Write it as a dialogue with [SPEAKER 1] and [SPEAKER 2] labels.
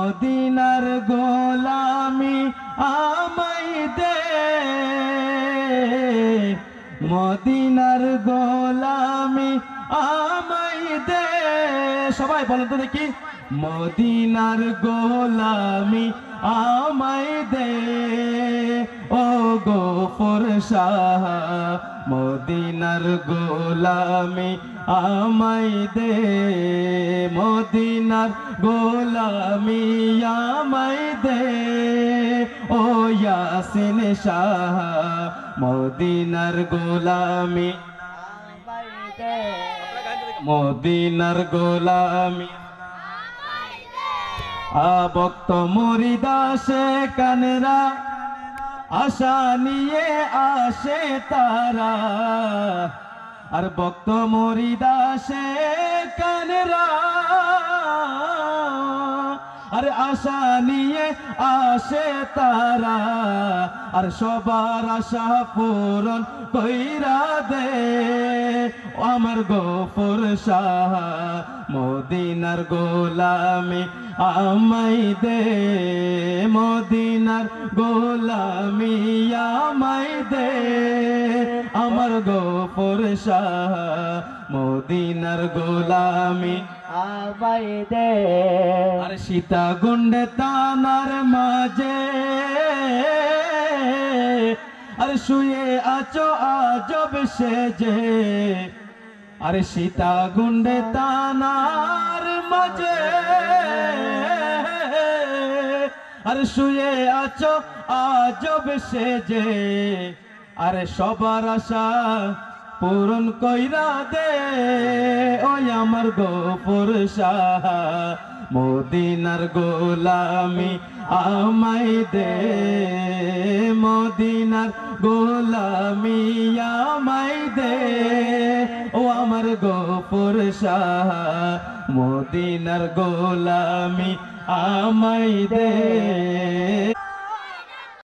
[SPEAKER 1] মদিনার গোলামি আমায় দে, মদিনার গোলামি আমায় দে। সবাই বলেন তো দেখি, মদিনার গোলামি আমায় দে ও গফর শাহ, মদিনার গোলামি আমায় দে, মদিনার গোলামি আমায় দে ও ইয়াসিন শাহ, মদিনার গোলামি আমায় দে, মদিনার গোলামি ভক্ত মুরিদাসে কানরা আশা নিয়ে আসে তারা, আর ভক্ত মুরিদাসে কানরা আর আশা নিয়ে আসে তারা, আর সবার আশা পূরণ কইরা দে আমার গফর শাহ, মদিনার গোলামি আমায় দে, মদিনার গোলামি আমায় দে আমার গফর শাহ, মদিনার গোলামি আমায় দে। আর সীতা গুন্ডে তানার মাঝে আর শুয়ে আছো আজব সেজে, আর সীতা গুন্ডে তানার মাঝে আর শুয়ে আছো আজব সেজে, আরে সবার আশা পূরণ কইরা দে ওই আমার গফর শাহ, মদিনার গোলামি আমায় দে, মদিনার গোলামি আমায় দে ও আমার গফর শাহ, মদিনার গোলামি আমায় দে।